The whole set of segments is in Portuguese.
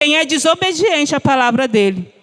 quem é desobediente à palavra dele.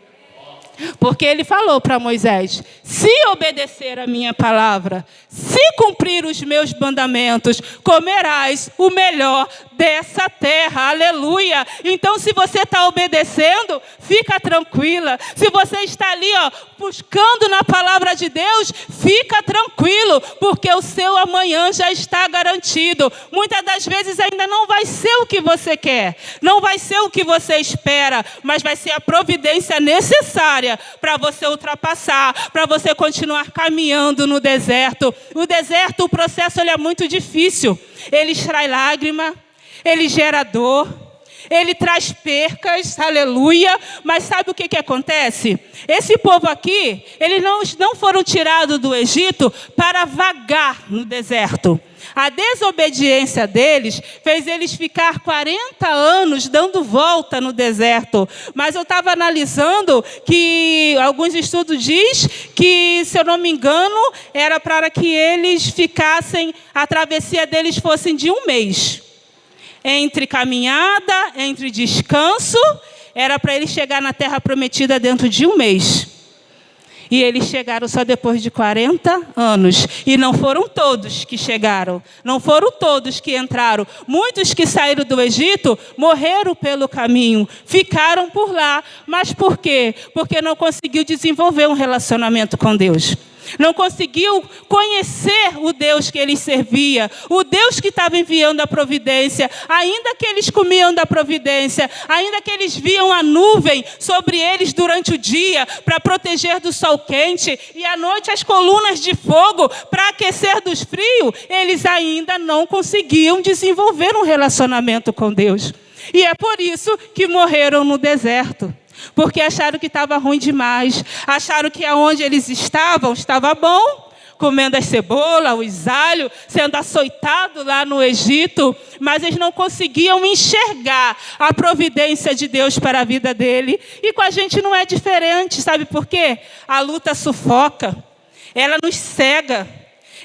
Porque ele falou para Moisés: se obedecer a minha palavra, se cumprir os meus mandamentos, comerás o melhor dessa terra. Aleluia! Então, se você está obedecendo, fica tranquila. Se você está ali, buscando na palavra de Deus, fica tranquilo, porque o seu amanhã já está garantido. Muitas das vezes ainda não vai ser o que você quer, não vai ser o que você espera, mas vai ser a providência necessária para você ultrapassar, para você continuar caminhando no deserto. O deserto, o processo ele é muito difícil. Ele extrai lágrima, ele gera dor, ele traz percas, aleluia. Mas sabe o que acontece? Esse povo aqui, eles não foram tirados do Egito para vagar no deserto. A desobediência deles fez eles ficar 40 anos dando volta no deserto. Mas eu estava analisando que alguns estudos dizem que, se eu não me engano, era para que eles ficassem, a travessia deles fosse de 1 mês. Entre caminhada, entre descanso, era para eles chegar na terra prometida dentro de 1 mês. E eles chegaram só depois de 40 anos. E não foram todos que chegaram. Não foram todos que entraram. Muitos que saíram do Egito morreram pelo caminho. Ficaram por lá. Mas por quê? Porque não conseguiu desenvolver um relacionamento com Deus. Não conseguiu conhecer o Deus que eles serviam, o Deus que estava enviando a providência. Ainda que eles comiam da providência, ainda que eles viam a nuvem sobre eles durante o dia para proteger do sol quente, e à noite as colunas de fogo para aquecer dos frios, eles ainda não conseguiam desenvolver um relacionamento com Deus. E é por isso que morreram no deserto. Porque acharam que estava ruim demais. Acharam que aonde eles estavam, estava bom. Comendo as cebolas, os alhos, sendo açoitado lá no Egito. Mas eles não conseguiam enxergar a providência de Deus para a vida dele. E com a gente não é diferente, sabe por quê? A luta sufoca, ela nos cega.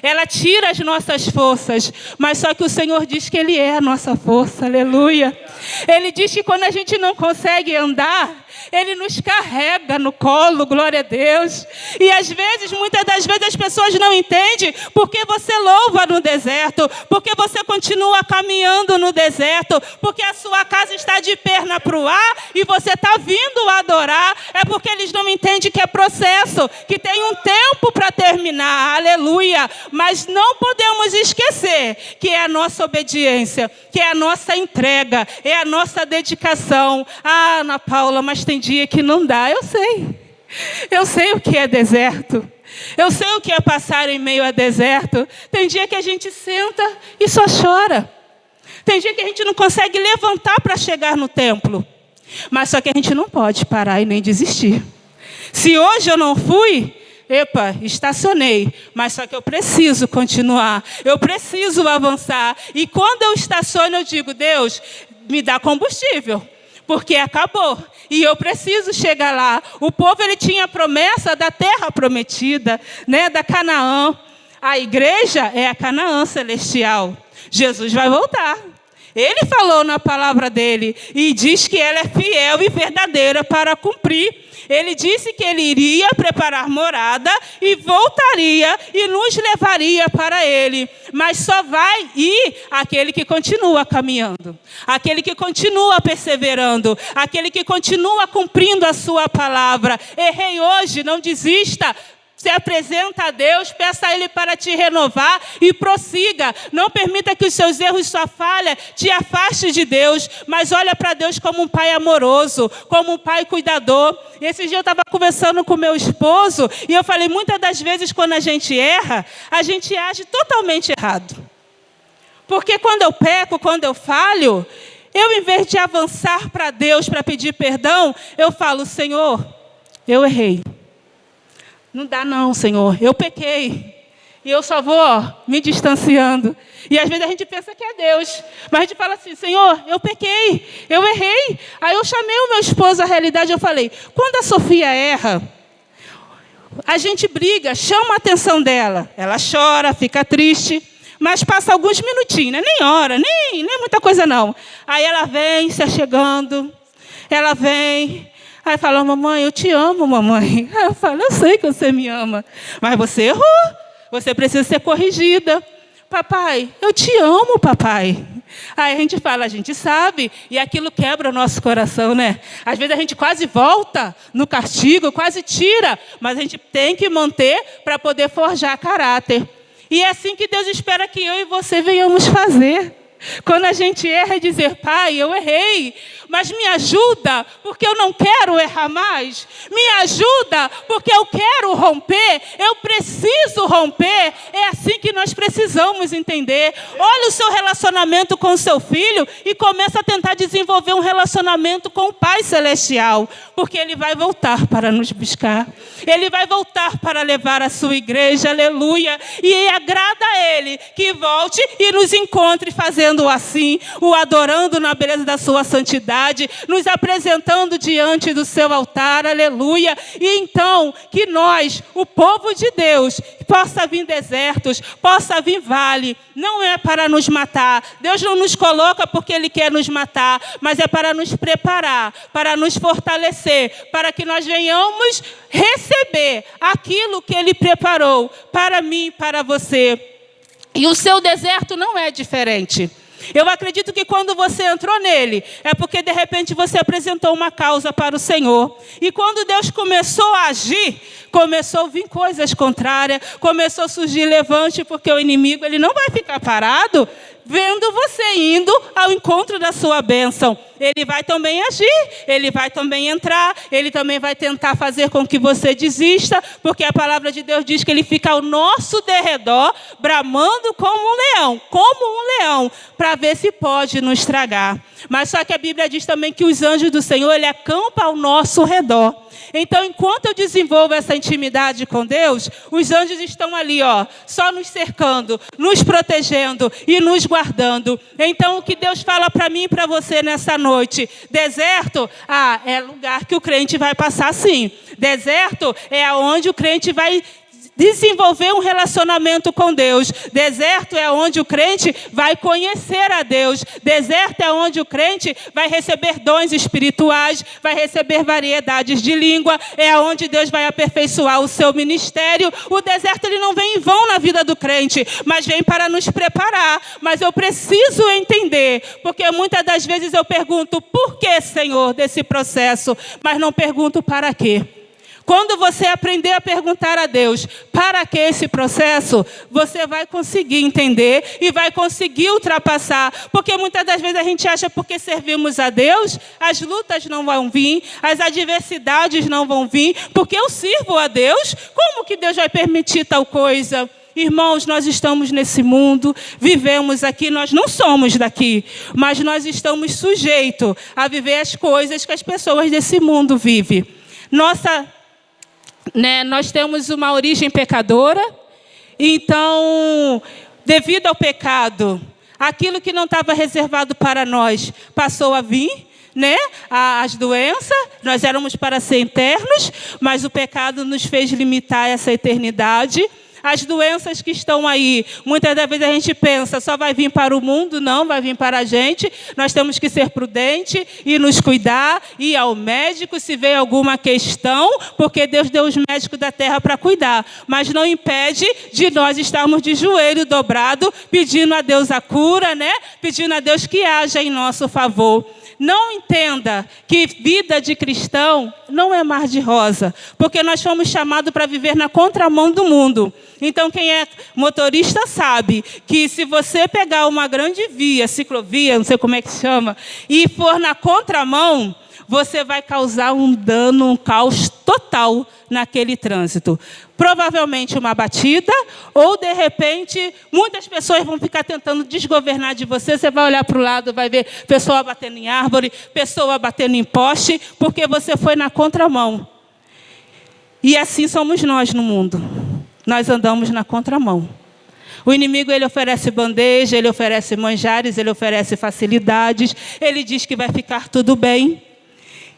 Ela tira as nossas forças, mas só que o Senhor diz que Ele é a nossa força, aleluia. Ele diz que quando a gente não consegue andar, Ele nos carrega no colo, glória a Deus. E às vezes, muitas das vezes as pessoas não entendem porque você louva no deserto, porque você continua caminhando no deserto, porque a sua casa está de perna para o ar e você está vindo adorar. É porque eles não entendem que é processo, que tem um tempo para terminar, aleluia. Mas não podemos esquecer que é a nossa obediência, que é a nossa entrega, é a nossa dedicação. Ah, Ana Paula, mas tem dia que não dá. Eu sei o que é deserto. Eu sei o que é passar em meio a deserto. Tem dia que a gente senta e só chora. Tem dia que a gente não consegue levantar para chegar no templo. Mas só que a gente não pode parar e nem desistir. Se hoje eu não fui, estacionei, mas só que eu preciso continuar, eu preciso avançar. E quando eu estaciono, eu digo: Deus, me dá combustível, porque acabou, e eu preciso chegar lá. O povo, ele tinha a promessa da terra prometida, né, da Canaã. A igreja é a Canaã celestial. Jesus vai voltar. Ele falou na palavra dele e diz que ela é fiel e verdadeira para cumprir. Ele disse que ele iria preparar morada e voltaria e nos levaria para ele. Mas só vai ir aquele que continua caminhando, aquele que continua perseverando, aquele que continua cumprindo a sua palavra. Errei hoje, não desista. Se apresenta a Deus, peça a Ele para te renovar e prossiga. Não permita que os seus erros e sua falha te afaste de Deus, mas olha para Deus como um pai amoroso, como um pai cuidador. E esse dia eu estava conversando com meu esposo e eu falei, muitas das vezes quando a gente erra, a gente age totalmente errado. Porque quando eu peco, quando eu falho, eu, em vez de avançar para Deus para pedir perdão, eu falo: Senhor, eu errei. Não dá não, Senhor, eu pequei. E eu só vou me distanciando. E às vezes a gente pensa que é Deus. Mas a gente fala assim: Senhor, eu pequei, eu errei. Aí eu chamei o meu esposo à realidade. Eu falei: quando a Sofia erra, a gente briga, chama a atenção dela. Ela chora, fica triste. Mas passa alguns minutinhos, né? Nem hora, nem muita coisa não. Aí ela vem se achegando. ela vem, aí fala, mamãe, eu te amo, mamãe. Aí eu falo, eu sei que você me ama, mas você errou, você precisa ser corrigida. Papai, eu te amo, papai. Aí a gente fala, a gente sabe, e aquilo quebra o nosso coração, né? Às vezes a gente quase volta no castigo, quase tira, mas a gente tem que manter para poder forjar caráter. E é assim que Deus espera que eu e você venhamos fazer. Quando a gente erra, é dizer, pai, eu errei, mas me ajuda, porque eu não quero errar mais. Me ajuda, porque eu quero romper, eu preciso romper. É assim que nós precisamos entender. Olha o seu relacionamento com o seu filho e começa a tentar desenvolver um relacionamento com o Pai Celestial, porque Ele vai voltar para nos buscar. Ele vai voltar para levar a sua igreja, aleluia. E agrada a Ele que volte e nos encontre fazendo assim, o adorando na beleza da sua santidade, nos apresentando diante do seu altar, aleluia. E então, que nós, o povo de Deus, possa vir desertos, possa vir vale, não é para nos matar. Deus não nos coloca porque Ele quer nos matar, mas é para nos preparar, para nos fortalecer, para que nós venhamos receber aquilo que Ele preparou para mim e para você. E o seu deserto não é diferente. Eu acredito que quando você entrou nele, é porque de repente você apresentou uma causa para o Senhor. E quando Deus começou a agir, começou a vir coisas contrárias, começou a surgir levante, porque o inimigo ele não vai ficar parado vendo você indo ao encontro da sua bênção. Ele vai também agir, ele vai também entrar, ele também vai tentar fazer com que você desista, porque a palavra de Deus diz que ele fica ao nosso derredor, bramando como um leão, para ver se pode nos tragar. Mas só que a Bíblia diz também que os anjos do Senhor, ele acampa ao nosso redor. Então, enquanto eu desenvolvo essa intimidade com Deus, os anjos estão ali, ó, só nos cercando, nos protegendo e nos guardando. Então, o que Deus fala para mim e para você nessa noite? Deserto, é lugar que o crente vai passar sim. Deserto é onde o crente vai desenvolver um relacionamento com Deus. Deserto é onde o crente vai conhecer a Deus. Deserto é onde o crente vai receber dons espirituais, vai receber variedades de língua, é onde Deus vai aperfeiçoar o seu ministério. O deserto ele não vem em vão na vida do crente, mas vem para nos preparar. Mas eu preciso entender, porque muitas das vezes eu pergunto, por que, Senhor, desse processo? Mas não pergunto para quê. Quando você aprender a perguntar a Deus, para que esse processo, você vai conseguir entender e vai conseguir ultrapassar. Porque muitas das vezes a gente acha porque servimos a Deus, as lutas não vão vir, as adversidades não vão vir, porque eu sirvo a Deus, como que Deus vai permitir tal coisa? Irmãos, nós estamos nesse mundo, vivemos aqui, nós não somos daqui, mas nós estamos sujeitos a viver as coisas que as pessoas desse mundo vivem. Nós temos uma origem pecadora, então, devido ao pecado, aquilo que não estava reservado para nós passou a vir, as doenças. Nós éramos para ser eternos, mas o pecado nos fez limitar essa eternidade. As doenças que estão aí, muitas das vezes a gente pensa, só vai vir para o mundo, não, vai vir para a gente. Nós temos que ser prudentes e nos cuidar, ir ao médico se vê alguma questão, porque Deus deu os médicos da terra para cuidar. Mas não impede de nós estarmos de joelho dobrado, pedindo a Deus a cura, pedindo a Deus que haja em nosso favor. Não entenda que vida de cristão não é mar de rosa, porque nós fomos chamados para viver na contramão do mundo. Então, quem é motorista sabe que se você pegar uma grande via, ciclovia, não sei como é que chama, e for na contramão, você vai causar um dano, um caos total naquele trânsito. Provavelmente uma batida, ou de repente, muitas pessoas vão ficar tentando desgovernar de você. Você vai olhar para o lado, vai ver pessoa batendo em árvore, pessoa batendo em poste, porque você foi na contramão. E assim somos nós no mundo. Nós andamos na contramão. O inimigo, ele oferece bandeja, ele oferece manjares, ele oferece facilidades, ele diz que vai ficar tudo bem.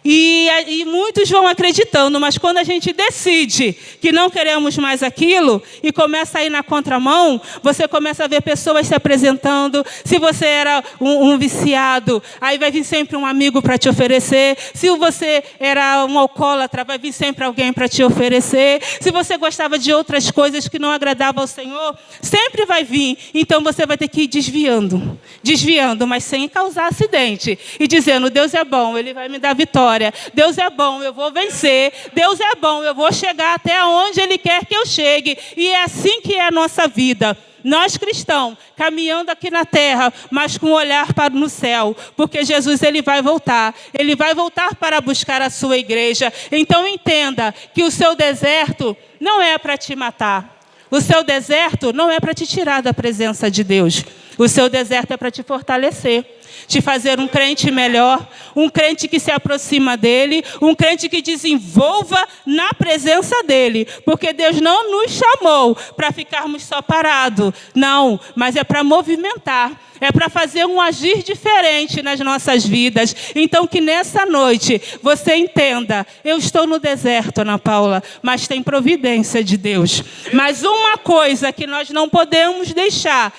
E muitos vão acreditando, mas quando a gente decide que não queremos mais aquilo e começa a ir na contramão, você começa a ver pessoas se apresentando. Se você era um viciado, aí vai vir sempre um amigo para te oferecer. Se você era um alcoólatra, vai vir sempre alguém para te oferecer. Se você gostava de outras coisas que não agradavam ao Senhor, sempre vai vir. Então você vai ter que ir desviando, mas sem causar acidente. E dizendo, Deus é bom, Ele vai me dar vitória. Deus é bom, eu vou vencer. Deus é bom, eu vou chegar até onde Ele quer que eu chegue. E é assim que é a nossa vida. Nós cristãos, caminhando aqui na terra, mas com um olhar para no céu. Porque Jesus, Ele vai voltar. Ele vai voltar para buscar a sua igreja. Então entenda que o seu deserto não é para te matar. O seu deserto não é para te tirar da presença de Deus. O seu deserto é para te fortalecer. Te fazer um crente melhor, um crente que se aproxima dEle, um crente que desenvolva na presença dEle. Porque Deus não nos chamou para ficarmos só parados, não, mas é para movimentar, é para fazer um agir diferente nas nossas vidas. Então que nessa noite você entenda, eu estou no deserto, Ana Paula, mas tem providência de Deus. Mas uma coisa que nós não podemos deixar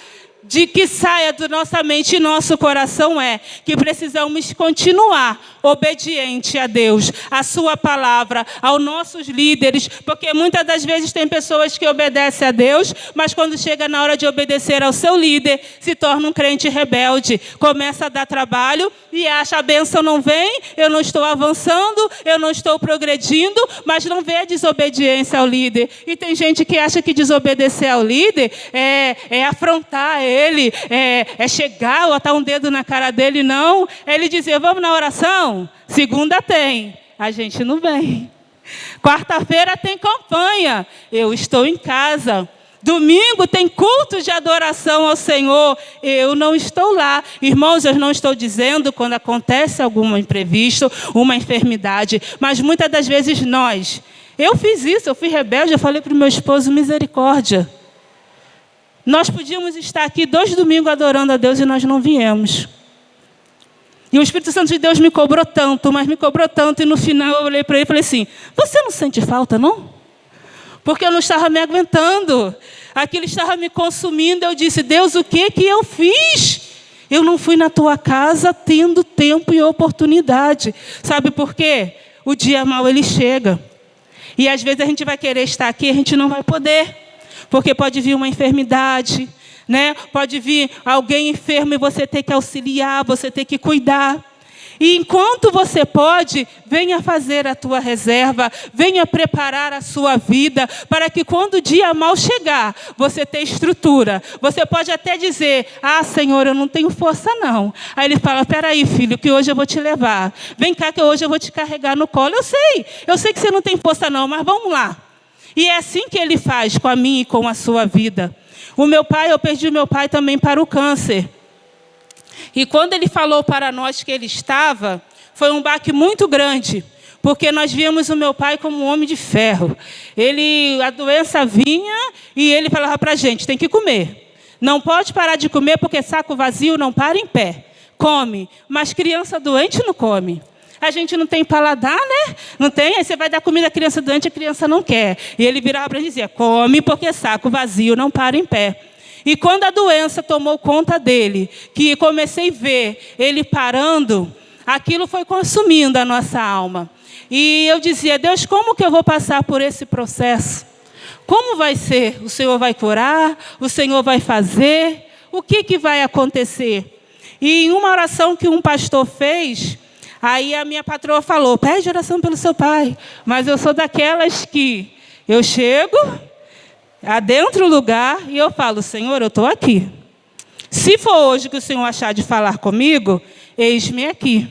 de que saia da nossa mente e nosso coração é que precisamos continuar obediente a Deus, a sua palavra, aos nossos líderes, porque muitas das vezes tem pessoas que obedecem a Deus, mas quando chega na hora de obedecer ao seu líder, se torna um crente rebelde, começa a dar trabalho e acha a bênção não vem, eu não estou avançando, eu não estou progredindo, mas não vê a desobediência ao líder. E tem gente que acha que desobedecer ao líder é afrontar ele, é chegar, botar um dedo na cara dele, não. É ele dizer, vamos na oração? Segunda tem, a gente não vem. Quarta-feira tem campanha, eu estou em casa. Domingo tem culto de adoração ao Senhor, eu não estou lá. Irmãos, eu não estou dizendo quando acontece algum imprevisto, uma enfermidade, mas muitas das vezes eu fiz isso, eu fui rebelde, eu falei para o meu esposo, misericórdia. Nós podíamos estar aqui 2 domingos adorando a Deus e nós não viemos. E o Espírito Santo de Deus me cobrou tanto, mas me cobrou tanto, e no final eu olhei para ele e falei assim, você não sente falta, não? Porque eu não estava me aguentando. Aquilo estava me consumindo. Eu disse, Deus, o que eu fiz? Eu não fui na tua casa tendo tempo e oportunidade. Sabe por quê? O dia mau ele chega. E às vezes a gente vai querer estar aqui e a gente não vai poder. Porque pode vir uma enfermidade, né? Pode vir alguém enfermo e você ter que auxiliar, você ter que cuidar. E enquanto você pode, venha fazer a tua reserva, venha preparar a sua vida, para que quando o dia mau chegar, você tenha estrutura. Você pode até dizer, Senhor, eu não tenho força não. Aí ele fala, peraí filho, que hoje eu vou te levar. Vem cá que hoje eu vou te carregar no colo. Eu sei que você não tem força não, mas vamos lá. E é assim que ele faz com a minha e com a sua vida. Eu perdi o meu pai também para o câncer. E quando ele falou para nós que ele estava, foi um baque muito grande, porque nós víamos o meu pai como um homem de ferro. A doença vinha e ele falava para a gente, tem que comer. Não pode parar de comer, porque saco vazio não para em pé. Come, mas criança doente não come. A gente não tem paladar, né? Não tem? Aí você vai dar comida à criança doente, a criança não quer. E ele virava para a gente e dizia, come, porque saco vazio não para em pé. E quando a doença tomou conta dele, que comecei a ver ele parando, aquilo foi consumindo a nossa alma. E eu dizia, Deus, como que eu vou passar por esse processo? Como vai ser? O Senhor vai curar? O Senhor vai fazer? O que vai acontecer? E em uma oração que um pastor fez, aí a minha patroa falou, pede oração pelo seu pai. Mas eu sou daquelas que eu chego, adentro o lugar, e eu falo, Senhor, eu estou aqui. Se for hoje que o Senhor achar de falar comigo, eis-me aqui.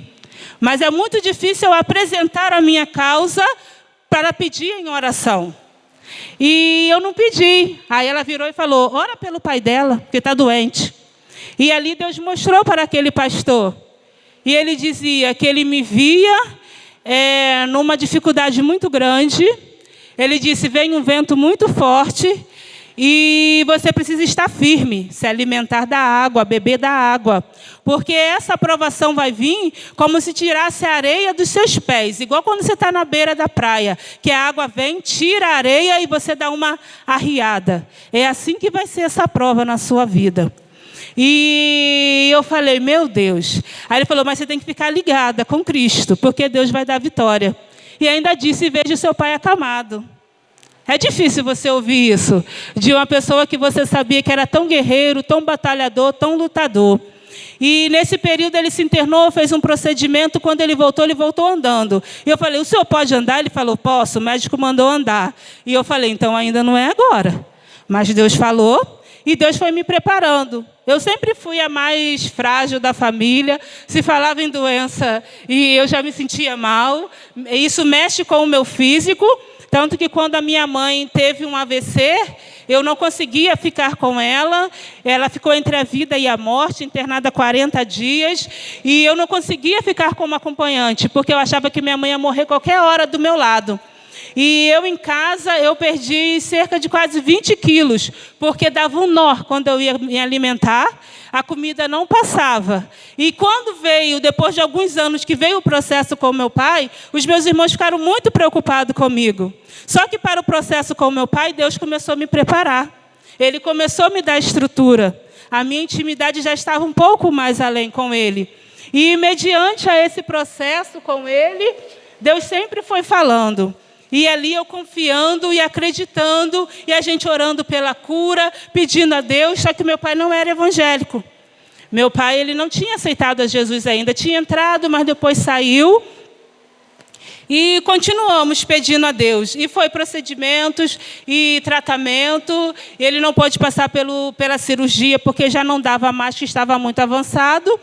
Mas é muito difícil eu apresentar a minha causa para pedir em oração. E eu não pedi. Aí ela virou e falou, ora pelo pai dela, que está doente. E ali Deus mostrou para aquele pastor. E ele dizia que ele me via numa dificuldade muito grande. Ele disse, vem um vento muito forte E você precisa estar firme, se alimentar da água, beber da água. Porque essa provação vai vir como se tirasse a areia dos seus pés. Igual quando você está na beira da praia, que a água vem, tira a areia e você dá uma arriada. É assim que vai ser essa prova na sua vida. E eu falei, meu Deus. Aí ele falou, mas você tem que ficar ligada com Cristo, porque Deus vai dar vitória. E ainda disse, veja o seu pai acamado. É difícil você ouvir isso de uma pessoa que você sabia que era tão guerreiro, tão batalhador, tão lutador. E nesse período ele se internou, fez um procedimento, quando ele voltou andando. E eu falei, o senhor pode andar? Ele falou, posso, o médico mandou andar. E eu falei, então ainda não é agora. Mas Deus falou e Deus foi me preparando. Eu sempre fui a mais frágil da família. Se falava em doença e eu já me sentia mal. Isso mexe com o meu físico. Tanto que quando a minha mãe teve um AVC, eu não conseguia ficar com ela. Ela ficou entre a vida e a morte, internada 40 dias. E eu não conseguia ficar como acompanhante, porque eu achava que minha mãe ia morrer qualquer hora do meu lado. E eu em casa, eu perdi cerca de quase 20 quilos, porque dava um nó quando eu ia me alimentar. A comida não passava. E quando veio, depois de alguns anos que veio o processo com o meu pai, os meus irmãos ficaram muito preocupados comigo. Só que para o processo com o meu pai, Deus começou a me preparar. Ele começou a me dar estrutura. A minha intimidade já estava um pouco mais além com ele. E mediante a esse processo com ele, Deus sempre foi falando. E ali eu confiando e acreditando, e a gente orando pela cura, pedindo a Deus, só que meu pai não era evangélico. Meu pai, ele não tinha aceitado a Jesus ainda, tinha entrado, mas depois saiu. E continuamos pedindo a Deus. E foi procedimentos e tratamento. Ele não pôde passar pela cirurgia, porque já não dava mais, que estava muito avançado.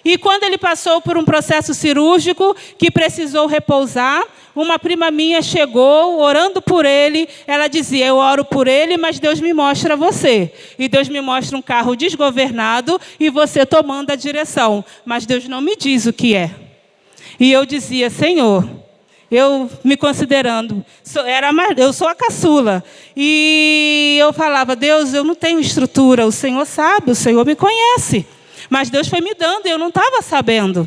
E quando ele passou por um processo cirúrgico, que precisou repousar, uma prima minha chegou, orando por ele. Ela dizia, eu oro por ele, mas Deus me mostra você. E Deus me mostra um carro desgovernado e você tomando a direção. Mas Deus não me diz o que é. E eu dizia, Senhor, eu me considerando, eu sou a caçula. E eu falava, Deus, eu não tenho estrutura, o Senhor sabe, o Senhor me conhece. Mas Deus foi me dando e eu não estava sabendo.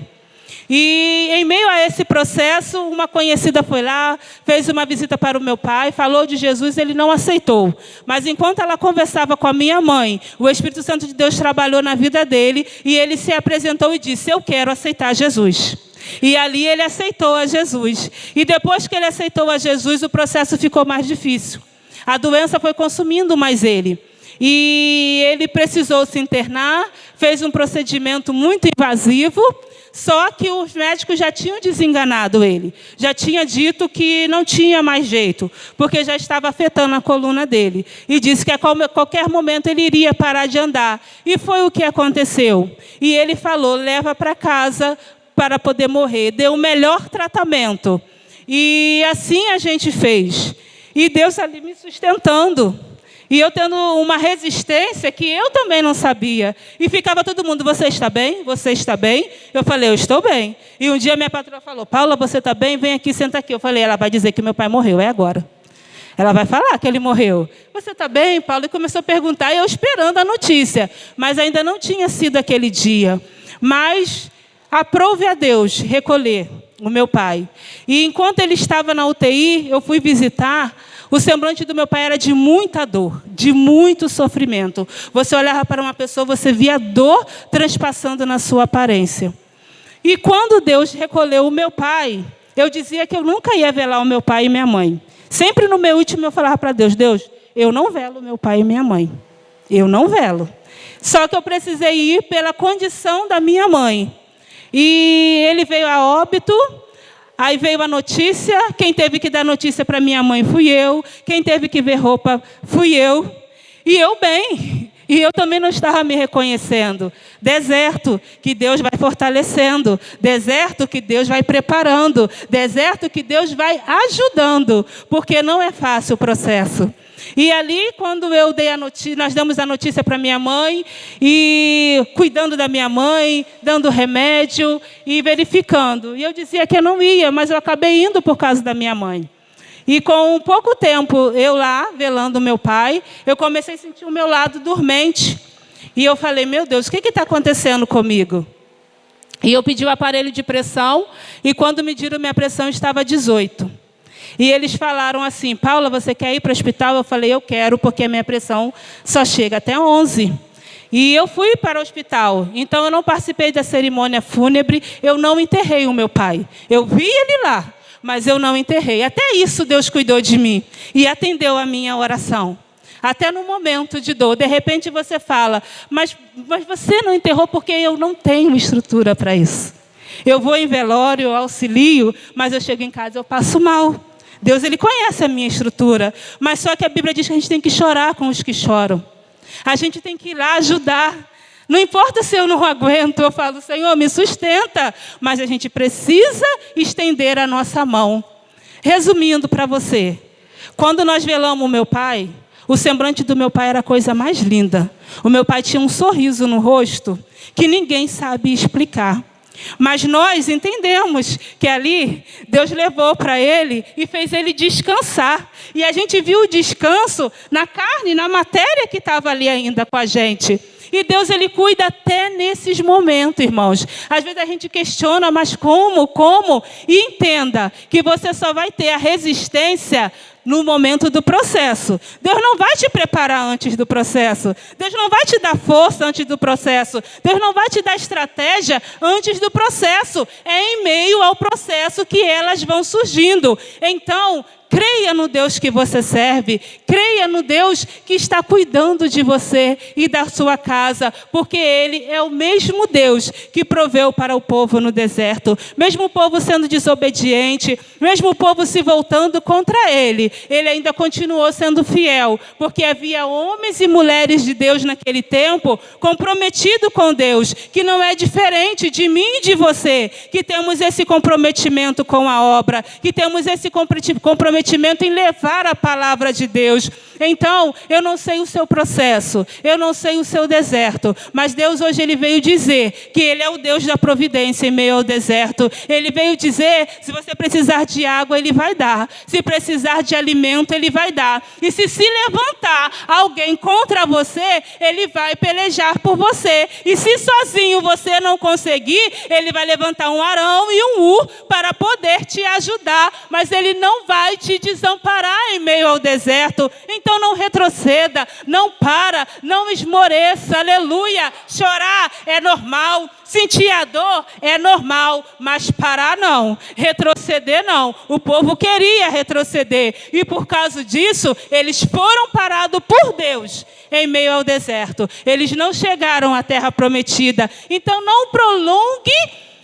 E em meio a esse processo, uma conhecida foi lá, fez uma visita para o meu pai, falou de Jesus, ele não aceitou. Mas enquanto ela conversava com a minha mãe, o Espírito Santo de Deus trabalhou na vida dele e ele se apresentou e disse, eu quero aceitar Jesus. E ali ele aceitou a Jesus. E depois que ele aceitou a Jesus, o processo ficou mais difícil. A doença foi consumindo mais ele. E ele precisou se internar, fez um procedimento muito invasivo, só que os médicos já tinham desenganado ele. Já tinha dito que não tinha mais jeito, porque já estava afetando a coluna dele. E disse que a qualquer momento ele iria parar de andar. E foi o que aconteceu. E ele falou, leva para casa para poder morrer. Deu o melhor tratamento. E assim a gente fez. E Deus ali me sustentando. E eu tendo uma resistência que eu também não sabia. E ficava todo mundo, você está bem? Você está bem? Eu falei, eu estou bem. E um dia minha patroa falou, Paula, você está bem? Vem aqui, senta aqui. Eu falei, ela vai dizer que meu pai morreu, é agora. Ela vai falar que ele morreu. Você está bem, Paula? E começou a perguntar, e eu esperando a notícia. Mas ainda não tinha sido aquele dia. Mas aprove a Deus recolher o meu pai. E enquanto ele estava na UTI, eu fui visitar. O semblante do meu pai era de muita dor, de muito sofrimento. Você olhava para uma pessoa, você via dor transpassando na sua aparência. E quando Deus recolheu o meu pai, eu dizia que eu nunca ia velar o meu pai e minha mãe. Sempre no meu último eu falava para Deus, Deus, eu não velo meu pai e minha mãe. Eu não velo. Só que eu precisei ir pela condição da minha mãe. E ele veio a óbito. Aí veio a notícia, quem teve que dar notícia para minha mãe fui eu, quem teve que ver roupa fui eu, e eu bem, e eu também não estava me reconhecendo. Deserto que Deus vai fortalecendo, deserto que Deus vai preparando, deserto que Deus vai ajudando, porque não é fácil o processo. E ali, quando eu dei a notícia, nós damos a notícia para minha mãe, e cuidando da minha mãe, dando remédio e verificando. E eu dizia que eu não ia, mas eu acabei indo por causa da minha mãe. E com pouco tempo, eu lá, velando meu pai, eu comecei a sentir o meu lado dormente. E eu falei, meu Deus, o que está acontecendo comigo? E eu pedi o aparelho de pressão, e quando mediram minha pressão estava 18. E eles falaram assim, Paula, você quer ir para o hospital? Eu falei, eu quero, porque a minha pressão só chega até 11. E eu fui para o hospital. Então, eu não participei da cerimônia fúnebre, eu não enterrei o meu pai. Eu vi ele lá, mas eu não enterrei. Até isso Deus cuidou de mim e atendeu a minha oração. Até no momento de dor. De repente você fala, mas você não enterrou porque eu não tenho estrutura para isso. Eu vou em velório, eu auxilio, mas eu chego em casa e eu passo mal. Deus, Ele conhece a minha estrutura. Mas só que a Bíblia diz que a gente tem que chorar com os que choram. A gente tem que ir lá ajudar. Não importa se eu não aguento, eu falo, Senhor, me sustenta. Mas a gente precisa estender a nossa mão. Resumindo para você, quando nós velamos o meu pai, o semblante do meu pai era a coisa mais linda. O meu pai tinha um sorriso no rosto que ninguém sabe explicar. Mas nós entendemos que ali Deus levou para ele e fez ele descansar. E a gente viu o descanso na carne, na matéria que estava ali ainda com a gente. E Deus, Ele cuida até nesses momentos, irmãos. Às vezes a gente questiona, mas como? E entenda que você só vai ter a resistência no momento do processo. Deus não vai te preparar antes do processo. Deus não vai te dar força antes do processo. Deus não vai te dar estratégia antes do processo. É em meio ao processo que elas vão surgindo. Então, creia no Deus que você serve. Creia no Deus que está cuidando de você e da sua casa. Porque Ele é o mesmo Deus que proveu para o povo no deserto. Mesmo o povo sendo desobediente, mesmo o povo se voltando contra Ele, Ele ainda continuou sendo fiel. Porque havia homens e mulheres de Deus naquele tempo comprometidos com Deus. Que não é diferente de mim e de você. Que temos esse comprometimento com a obra. Que temos esse comprometimento em levar a palavra de Deus. Então, eu não sei o seu processo, eu não sei o seu deserto, mas Deus hoje Ele veio dizer que Ele é o Deus da providência em meio ao deserto. Ele veio dizer, se você precisar de água, Ele vai dar. Se precisar de alimento, Ele vai dar. E se levantar alguém contra você, Ele vai pelejar por você. E se sozinho você não conseguir, Ele vai levantar um Arão e um Ur para poder te ajudar. Mas Ele não vai te desamparar em meio ao deserto. Então não retroceda, não para, não esmoreça, aleluia. Chorar é normal, sentir a dor é normal, mas parar não, retroceder não. O povo queria retroceder e por causa disso, eles foram parados por Deus em meio ao deserto. Eles não chegaram à terra prometida. Então não prolongue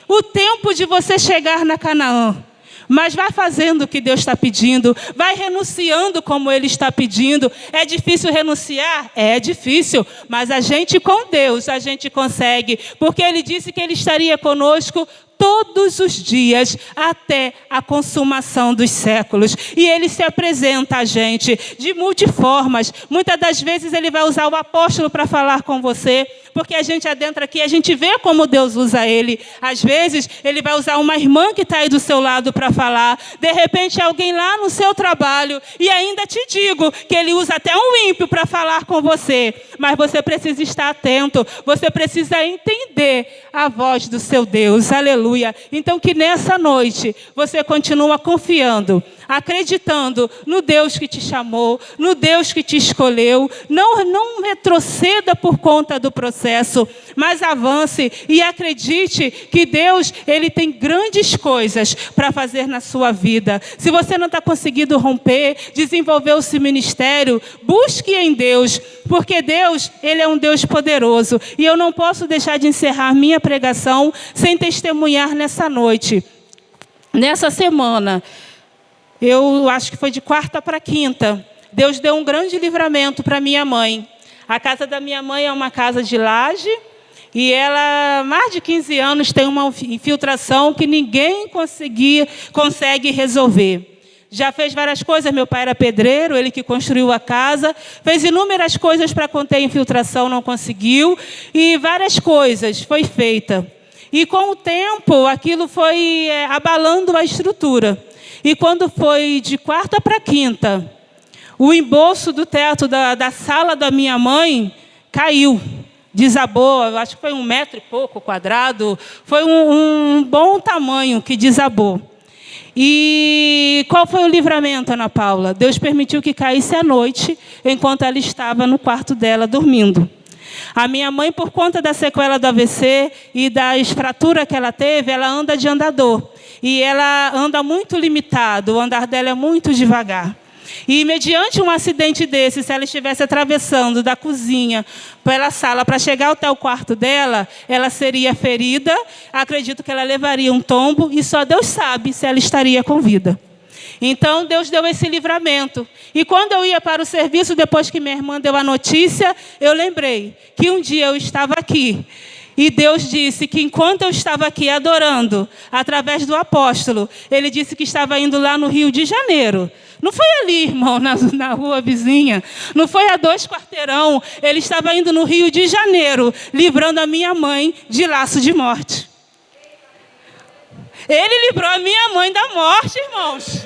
o tempo de você chegar na Canaã. Mas vai fazendo o que Deus está pedindo. Vai renunciando como Ele está pedindo. É difícil renunciar? É difícil. Mas a gente com Deus, a gente consegue. Porque Ele disse que Ele estaria conosco todos os dias, até a consumação dos séculos. E Ele se apresenta a gente de multiformas. Muitas das vezes Ele vai usar o apóstolo para falar com você, porque a gente adentra aqui, a gente vê como Deus usa ele. Às vezes, Ele vai usar uma irmã que está aí do seu lado para falar. De repente, alguém lá no seu trabalho. E ainda te digo que Ele usa até um ímpio para falar com você. Mas você precisa estar atento. Você precisa entender a voz do seu Deus. Aleluia. Então que nessa noite você continua confiando, acreditando no Deus que te chamou, no Deus que te escolheu. Não retroceda por conta do processo, mas avance e acredite que Deus, Ele tem grandes coisas para fazer na sua vida. Se você não está conseguindo romper, desenvolver o seu ministério, busque em Deus, porque Deus, Ele é um Deus poderoso. E eu não posso deixar de encerrar minha pregação sem testemunhar nessa noite. Nessa semana, eu acho que foi de quarta para quinta, Deus deu um grande livramento para minha mãe. A casa da minha mãe é uma casa de laje, e ela, há mais de 15 anos, tem uma infiltração que ninguém consegue resolver. Já fez várias coisas, meu pai era pedreiro, ele que construiu a casa, fez inúmeras coisas para conter a infiltração, não conseguiu, e várias coisas foi feita. E com o tempo, aquilo foi abalando a estrutura. E quando foi de quarta para quinta, o embolso do teto da sala da minha mãe caiu, desabou. Acho que foi 1 metro e pouco quadrado. Foi um bom tamanho que desabou. E qual foi o livramento, Ana Paula? Deus permitiu que caísse à noite, enquanto ela estava no quarto dela, dormindo. A minha mãe, por conta da sequela do AVC e das fraturas que ela teve, ela anda de andador. E ela anda muito limitado, o andar dela é muito devagar. E, mediante um acidente desse, se ela estivesse atravessando da cozinha pela sala para chegar até o quarto dela, ela seria ferida, acredito que ela levaria um tombo, e só Deus sabe se ela estaria com vida. Então, Deus deu esse livramento. E quando eu ia para o serviço, depois que minha irmã deu a notícia, eu lembrei que um dia eu estava aqui. E Deus disse que enquanto eu estava aqui adorando, através do apóstolo, ele disse que estava indo lá no Rio de Janeiro. Não foi ali, irmão, na rua vizinha. Não foi a 2 quarteirão. Ele estava indo no Rio de Janeiro, livrando a minha mãe de laço de morte. Ele livrou a minha mãe da morte, irmãos.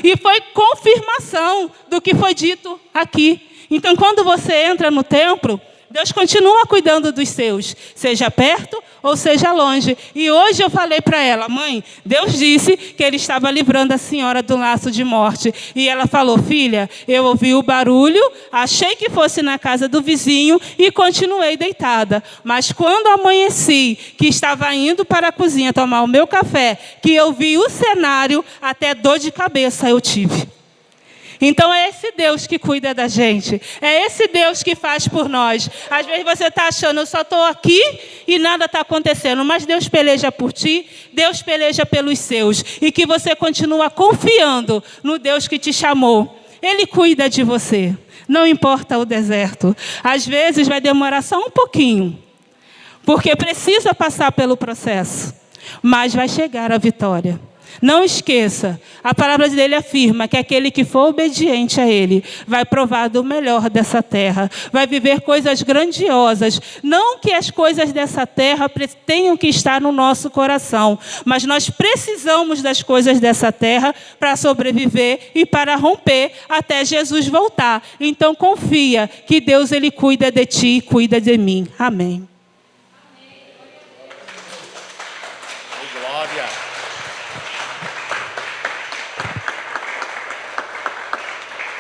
E foi confirmação do que foi dito aqui. Então, quando você entra no templo, Deus continua cuidando dos seus, seja perto ou seja longe. E hoje eu falei para ela, mãe, Deus disse que Ele estava livrando a senhora do laço de morte. E ela falou, filha, eu ouvi o barulho, achei que fosse na casa do vizinho e continuei deitada. Mas quando amanheci, que estava indo para a cozinha tomar o meu café, que eu vi o cenário, até dor de cabeça eu tive. Então é esse Deus que cuida da gente. É esse Deus que faz por nós. Às vezes você está achando, eu só estou aqui e nada está acontecendo. Mas Deus peleja por ti, Deus peleja pelos seus. E que você continua confiando no Deus que te chamou. Ele cuida de você. Não importa o deserto. Às vezes vai demorar só um pouquinho. Porque precisa passar pelo processo. Mas vai chegar a vitória. Não esqueça, a palavra dele afirma que aquele que for obediente a ele vai provar do melhor dessa terra, vai viver coisas grandiosas. Não que as coisas dessa terra tenham que estar no nosso coração, mas nós precisamos das coisas dessa terra para sobreviver e para romper até Jesus voltar. Então confia que Deus ele cuida de ti e cuida de mim. Amém.